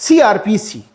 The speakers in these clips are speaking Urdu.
CRPC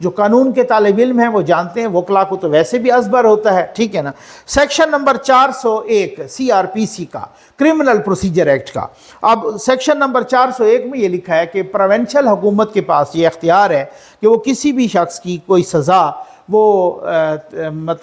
جو قانون کے طالب علم ہیں وہ جانتے ہیں، وکلا کو تو ویسے بھی ازبر ہوتا ہے، ٹھیک ہے نا۔ سیکشن نمبر 401 CRPC کا، کرمنل پروسیجر ایکٹ کا، اب سیکشن نمبر 401 میں یہ لکھا ہے کہ پروونشل حکومت کے پاس یہ اختیار ہے کہ وہ کسی بھی شخص کی کوئی سزا وہ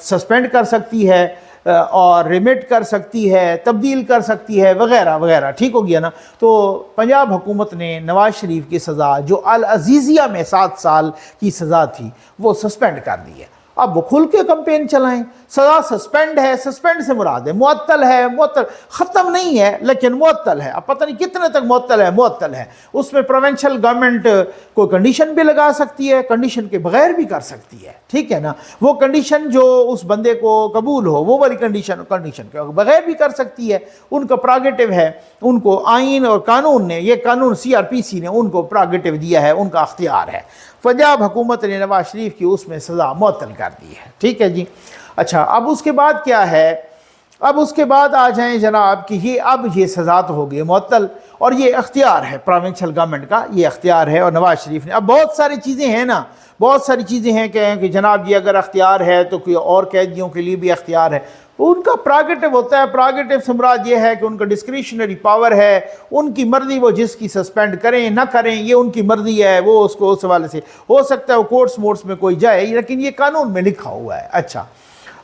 سسپینڈ کر سکتی ہے اور ریمٹ کر سکتی ہے، تبدیل کر سکتی ہے، وغیرہ وغیرہ، ٹھیک ہو گیا نا۔ تو پنجاب حکومت نے نواز شریف کی سزا جو العزیزیہ میں 7 سال کی سزا تھی وہ سسپینڈ کر دی ہے۔ اب وہ کھل کے کمپین چلائیں، سزا سسپینڈ ہے، سسپینڈ سے مراد ہے معطل ہے، معطل ختم نہیں ہے لیکن معطل ہے، اب پتہ نہیں کتنے تک معطل ہے۔ اس میں پروونشل گورنمنٹ کوئی کنڈیشن بھی لگا سکتی ہے، کنڈیشن کے بغیر بھی کر سکتی ہے، ٹھیک ہے نا۔ وہ کنڈیشن جو اس بندے کو قبول ہو وہ والی کنڈیشن کے بغیر بھی کر سکتی ہے، ان کا پراگیٹو ہے، ان کو آئین اور قانون نے، یہ قانون CRPC نے ان کو پراگیٹو دیا ہے، ان کا اختیار ہے۔ پنجاب حکومت نے نواز شریف کی اس میں سزا معطل کر دی ہے، ٹھیک ہے جی۔ اچھا، اب اس کے بعد کیا ہے؟ اب اس کے بعد آ جائیں جناب کہ یہ سزا تو ہو گئی معطل، اور یہ اختیار ہے پروونشل گورنمنٹ کا، یہ اختیار ہے اور نواز شریف نے۔ اب بہت ساری چیزیں ہیں نا، بہت ساری چیزیں ہیں کہ جناب یہ اگر اختیار ہے تو کوئی اور قیدیوں کے لیے بھی اختیار ہے، ان کا پراگیٹو ہوتا ہے۔ پراگیٹو سے مراد یہ ہے کہ ان کا ڈسکریشنری پاور ہے، ان کی مرضی، وہ جس کی سسپینڈ کریں نہ کریں یہ ان کی مرضی ہے، وہ اس کو اس حوالے سے ہو سکتا ہے وہ کورٹس مورٹس میں کوئی جائے، لیکن یہ قانون میں لکھا ہوا ہے۔ اچھا،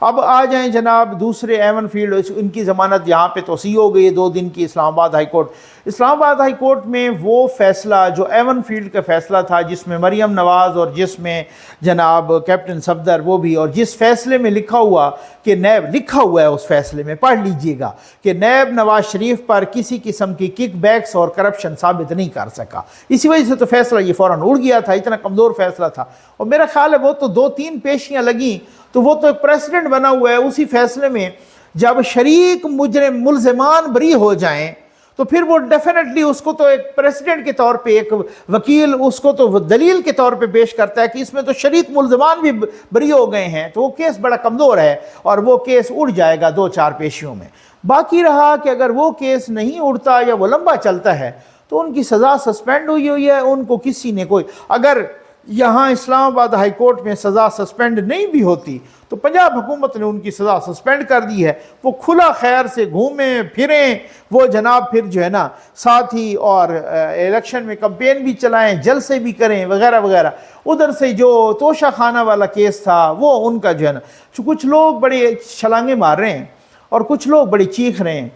اب آ جائیں جناب دوسرے ایون فیلڈ، ان کی ضمانت یہاں پہ توسیع ہو گئی ہے 2 دن کی اسلام آباد ہائی کورٹ۔ اسلام آباد ہائی کورٹ میں وہ فیصلہ جو ایون فیلڈ کا فیصلہ تھا، جس میں مریم نواز اور جس میں جناب کیپٹن صفدر وہ بھی، اور جس فیصلے میں لکھا ہوا کہ نیب، لکھا ہوا ہے اس فیصلے میں، پڑھ لیجئے گا کہ نیب نواز شریف پر کسی قسم کی کک بیکس اور کرپشن ثابت نہیں کر سکا، اسی وجہ سے تو فیصلہ یہ فوراً اڑ گیا تھا، اتنا کمزور فیصلہ تھا۔ اور میرا خیال ہے وہ تو 2-3 پیشیاں لگیں تو وہ تو ایک پریسیڈنٹ بنا ہوا ہے اسی فیصلے میں، جب شریک مجرم ملزمان بری ہو جائیں تو پھر وہ ڈیفینیٹلی اس کو تو ایک پریسیڈنٹ کے طور پہ، ایک وکیل اس کو تو دلیل کے طور پہ پیش کرتا ہے کہ اس میں تو شریک ملزمان بھی بری ہو گئے ہیں، تو وہ کیس بڑا کمزور ہے اور وہ کیس اڑ جائے گا 2-4 پیشیوں میں۔ باقی رہا کہ اگر وہ کیس نہیں اڑتا یا وہ لمبا چلتا ہے تو ان کی سزا سسپینڈ ہوئی ہے، ان کو کسی نے کوئی، اگر یہاں اسلام آباد ہائی کورٹ میں سزا سسپینڈ نہیں بھی ہوتی تو پنجاب حکومت نے ان کی سزا سسپینڈ کر دی ہے، وہ کھلا خیر سے گھومیں پھریں، وہ جناب پھر جو ہے نا ساتھ ہی اور الیکشن میں کمپین بھی چلائیں، جلسے بھی کریں وغیرہ وغیرہ۔ ادھر سے جو توشہ خانہ والا کیس تھا وہ ان کا جو ہے نا، کچھ لوگ بڑے چھلانگیں مار رہے ہیں اور کچھ لوگ بڑی چیخ رہے ہیں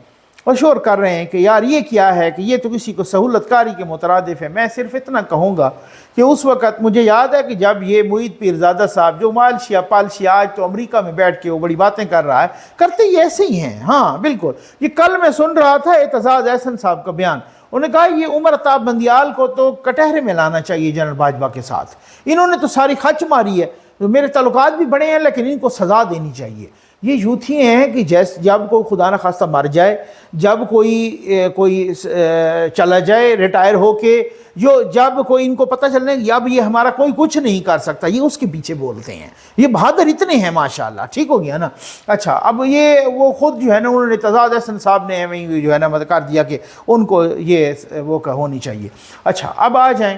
اور شور کر رہے ہیں کہ یار یہ کیا ہے، کہ یہ تو کسی کو سہولت کاری کے مترادف ہے۔ میں صرف اتنا کہوں گا کہ اس وقت مجھے یاد ہے کہ جب یہ معید پیرزادہ صاحب جو مالشیا پالشیا آج تو امریکہ میں بیٹھ کے وہ بڑی باتیں کر رہا ہے، کرتے ہی ایسے ہی ہیں، ہاں بالکل۔ یہ کل میں سن رہا تھا اعتزاز احسن صاحب کا بیان، انہوں نے کہا یہ عمر عطاب بندیال کو تو کٹہرے میں لانا چاہیے جنرل باجوہ کے ساتھ، انہوں نے تو ساری خچ ماری ہے، میرے تعلقات بھی بڑے ہیں لیکن ان کو سزا دینی چاہیے۔ یہ یوتھی ہیں کہ جب کوئی خدا نہ خواستہ مر جائے، جب کوئی چلا جائے ریٹائر ہو کے، جب کوئی ان کو پتہ چلنے کہ اب یہ ہمارا کوئی کچھ نہیں کر سکتا، یہ اس کے پیچھے بولتے ہیں، یہ بہادر اتنے ہیں ماشاءاللہ، ٹھیک ہو گیا نا۔ اچھا، اب یہ وہ خود جو ہے نا انہوں نے اعتزاز احسن صاحب نے جو ہے نا مدد کر دیا کہ ان کو یہ وہ ہونی چاہیے۔ اچھا، اب آ جائیں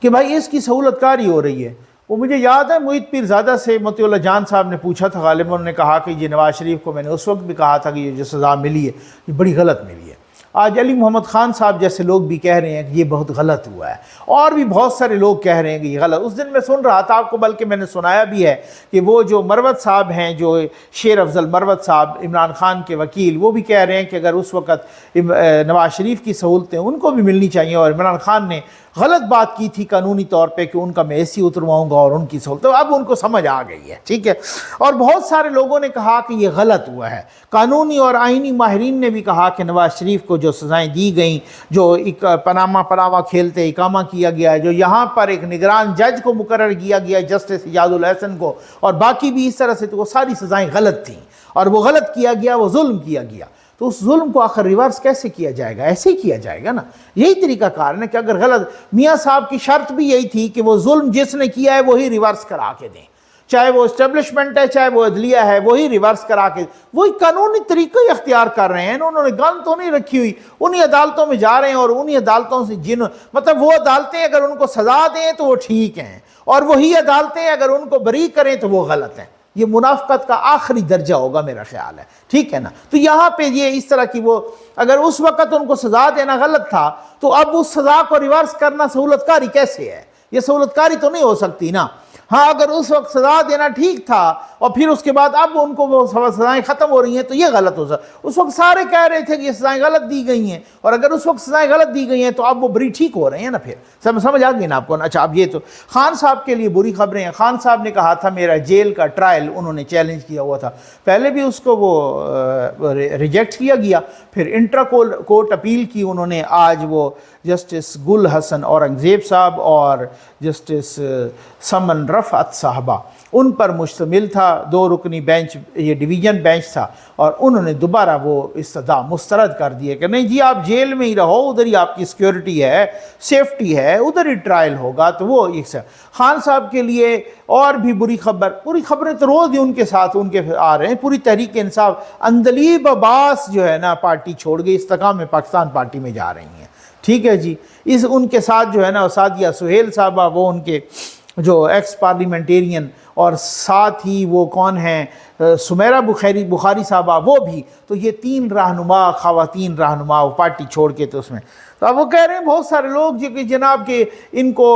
کہ بھائی اس کی سہولت کاری ہو رہی ہے، وہ مجھے یاد ہے معید پیرزادہ سے مطیع اللہ جان صاحب نے پوچھا تھا، غالباً انہوں نے کہا کہ یہ نواز شریف کو میں نے اس وقت بھی کہا تھا کہ یہ جو سزا ملی ہے یہ بڑی غلط ملی ہے۔ آج علی محمد خان صاحب جیسے لوگ بھی کہہ رہے ہیں کہ یہ بہت غلط ہوا ہے، اور بھی بہت سارے لوگ کہہ رہے ہیں کہ یہ غلط۔ اس دن میں سن رہا تھا آپ کو، بلکہ میں نے سنایا بھی ہے کہ وہ جو مروت صاحب ہیں، جو شیر افضل مروت صاحب عمران خان کے وکیل، وہ بھی کہہ رہے ہیں کہ اگر اس وقت نواز شریف کی سہولتیں ان کو بھی ملنی چاہیے، اور عمران خان نے غلط بات کی تھی قانونی طور پہ کہ ان کا میں AC اترواؤں گا اور ان کی سہولت، اب ان کو سمجھ آ گئی ہے، ٹھیک ہے۔ اور بہت سارے لوگوں نے کہا کہ یہ غلط ہوا ہے، قانونی اور آئینی ماہرین نے بھی کہا کہ نواز شریف کو جو سزائیں دی گئیں، جو پناما کھیلتے اقامہ کیا گیا ہے، جو یہاں پر ایک نگران جج کو مقرر کیا گیا جسٹس ایجاد الحسن کو، اور باقی بھی اس طرح سے، تو وہ ساری سزائیں غلط تھیں اور وہ غلط کیا گیا، وہ ظلم کیا گیا۔ تو اس ظلم کو آخر ریورس کیسے کیا جائے گا؟ ایسے ہی کیا جائے گا نا، یہی طریقہ کار ہے کہ اگر غلط، میاں صاحب کی شرط بھی یہی تھی کہ وہ ظلم جس نے کیا ہے وہی ریورس کرا کے دیں، چاہے وہ اسٹیبلشمنٹ ہے چاہے وہ عدلیہ ہے، وہی ریورس کرا کے وہی قانونی طریقے ہی اختیار کر رہے ہیں. انہوں نے گن تو نہیں رکھی ہوئی، انہی عدالتوں میں جا رہے ہیں اور انہی عدالتوں سے مطلب وہ عدالتیں اگر ان کو سزا دیں تو وہ ٹھیک ہیں، اور وہی عدالتیں اگر ان کو بری کریں تو وہ غلط ہیں. یہ منافقت کا آخری درجہ ہوگا میرا خیال ہے، ٹھیک ہے نا. تو یہاں پہ یہ اس طرح کی وہ اگر اس وقت ان کو سزا دینا غلط تھا تو اب اس سزا کو ریورس کرنا سہولت کاری کیسے ہے؟ یہ سہولت کاری تو نہیں ہو سکتی نا. ہاں اگر اس وقت سزا دینا ٹھیک تھا اور پھر اس کے بعد اب ان کو وہ سزائیں ختم ہو رہی ہیں تو یہ غلط ہو سکتا. اس وقت سارے کہہ رہے تھے کہ یہ سزائیں غلط دی گئی ہیں، اور اگر اس وقت سزائیں غلط دی گئی ہیں تو اب وہ بری ٹھیک ہو رہے ہیں نا. پھر سمجھ آ گئی نا آپ کو؟ اچھا اب یہ تو خان صاحب کے لیے بری خبریں ہیں. خان صاحب نے کہا تھا میرا جیل کا ٹرائل انہوں نے چیلنج کیا ہوا تھا، پہلے بھی اس کو وہ ریجیکٹ کیا گیا، پھر انٹرا کورٹ اپیل کی انہوں نے. آج وہ جسٹس گل حسن اورنگزیب صاحب اور جسٹس سمن رفعت صاحبہ ان پر مشتمل تھا، 2 رکنی بینچ، یہ ڈویژن بینچ تھا، اور انہوں نے دوبارہ وہ استدعا مسترد کر دیے کہ نہیں جی آپ جیل میں ہی رہو، ادھر ہی آپ کی سیکیورٹی ہے، سیفٹی ہے، ادھر ہی ٹرائل ہوگا. تو وہ خان صاحب کے لیے اور بھی بری خبریں تو روز ہی ان کے ساتھ ان کے آ رہے ہیں. پوری تحریک انصاف اندلیب عباس جو ہے نا پارٹی چھوڑ گئی، استحکام پاکستان پارٹی میں جا رہی ہیں، ٹھیک ہے جی. ان کے ساتھ جو ہے نا سعدیہ سہیل صاحبہ، وہ ان کے جو ایکس پارلیمنٹیرین، اور ساتھ ہی وہ کون ہیں سمیرہ بخاری صاحبہ وہ بھی. تو یہ 3 رہنما خواتین رہنما وہ پارٹی چھوڑ کے تو اس میں تو اب وہ کہہ رہے ہیں بہت سارے لوگ جو کہ جناب کہ ان کو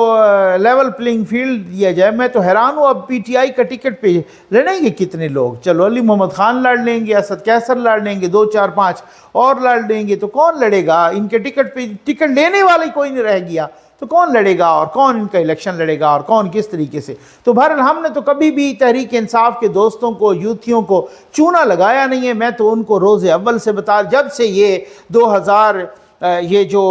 لیول پلینگ فیلڈ دیا جائے. میں تو حیران ہوں اب پی ٹی آئی کا ٹکٹ پہ لڑیں گے کتنے لوگ؟ چلو علی محمد خان لڑ لیں گے، اسد کیسر لڑ لیں گے، 2 4 5 اور لڑ لیں گے، تو کون لڑے گا ان کے ٹکٹ پہ؟ ٹکٹ لینے والا ہی کوئی نہیں رہ گیا تو کون لڑے گا، اور کون ان کا الیکشن لڑے گا، اور کون کس طریقے سے؟ تو بہرحال ہم نے تو کبھی بھی تحریک انصاف کے دوستوں کو، یوتھیوں کو چونا لگایا نہیں ہے. میں تو ان کو روز اول سے جب سے یہ 2000 یہ جو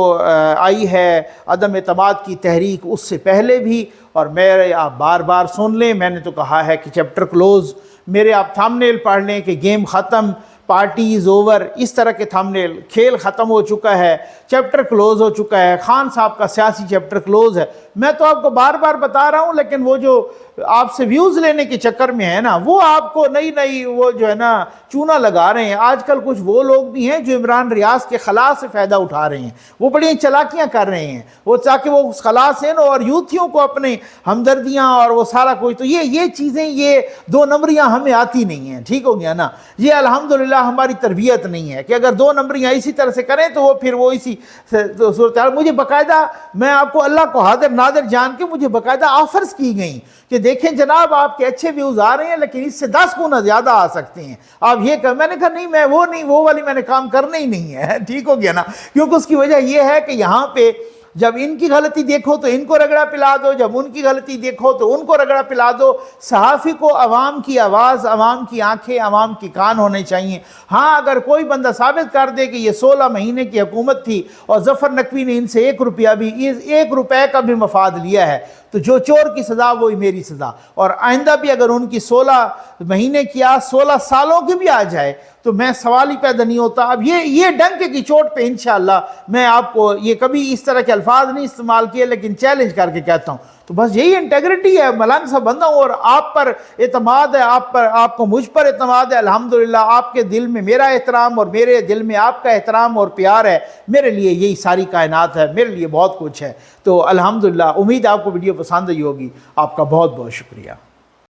آئی ہے عدم اعتماد کی تحریک، اس سے پہلے بھی، اور میرے آپ بار بار سن لیں، میں نے تو کہا ہے کہ چیپٹر کلوز، میرے آپ تھمبنیل پڑھ لیں کہ گیم ختم، پارٹی از اوور، اس طرح کے تھمبنیل. کھیل ختم ہو چکا ہے، چیپٹر کلوز ہو چکا ہے، خان صاحب کا سیاسی چیپٹر کلوز ہے. میں تو آپ کو بار بار بتا رہا ہوں، لیکن وہ جو آپ سے ویوز لینے کے چکر میں ہے نا، وہ آپ کو نئی وہ جو ہے نا چونا لگا رہے ہیں. آج کل کچھ وہ لوگ بھی ہیں جو عمران ریاض کے خلا سے فائدہ اٹھا رہے ہیں، وہ بڑی چالاکیاں کر رہے ہیں وہ تاکہ وہ اس خلا سے اور یوتھیوں کو اپنے ہمدردیاں اور وہ سارا کچھ. تو یہ چیزیں، یہ 2 نمبریاں ہمیں آتی نہیں ہیں، ٹھیک ہو گیا نا. یہ الحمدللہ ہماری تربیت نہیں ہے کہ اگر 2 نمبریاں اسی طرح سے کریں تو وہ پھر وہ اسی صورتحال. مجھے باقاعدہ، میں آپ کو اللہ کو حاضر ناظر جان کے مجھے باقاعدہ آفرز کی گئیں کہ دیکھیں جناب آپ کے اچھے ویوز آ رہے ہیں لیکن اس سے 10 گنا زیادہ آ سکتے ہیں، آپ یہ کہ میں نے کہا نہیں، وہ والی میں نے کام کرنا ہی نہیں ہے، ٹھیک ہو گیا نا. کیونکہ اس کی وجہ یہ ہے کہ یہاں پہ جب ان کی غلطی دیکھو تو ان کو رگڑا پلا دو، جب ان کی غلطی دیکھو تو ان کو رگڑا پلا دو. صحافی کو عوام کی آواز، عوام کی آنکھیں، عوام کی کان ہونے چاہیے. ہاں اگر کوئی بندہ ثابت کر دے کہ یہ 16 مہینے کی حکومت تھی اور ظفر نقوی نے ان سے 1 روپے کا بھی مفاد لیا ہے، تو جو چور کی سزا وہی میری سزا. اور آئندہ بھی اگر ان کی 16 مہینے کیا 16 سالوں کی بھی آ جائے تو میں سوال ہی پیدا نہیں ہوتا. اب یہ ڈنک کی چوٹ پہ انشاءاللہ میں آپ کو یہ کبھی اس طرح کے الفاظ نہیں استعمال کیے لیکن چیلنج کر کے کہتا ہوں. تو بس یہی انٹیگریٹی ہے، ملنگ سا بندہ ہوں اور آپ پر اعتماد ہے، آپ کو مجھ پر اعتماد ہے. الحمدللہ آپ کے دل میں میرا احترام اور میرے دل میں آپ کا احترام اور پیار ہے. میرے لیے یہی ساری کائنات ہے، میرے لیے بہت کچھ ہے. تو الحمدللہ امید آپ کو ویڈیو پسند آئی ہوگی. آپ کا بہت بہت شکریہ.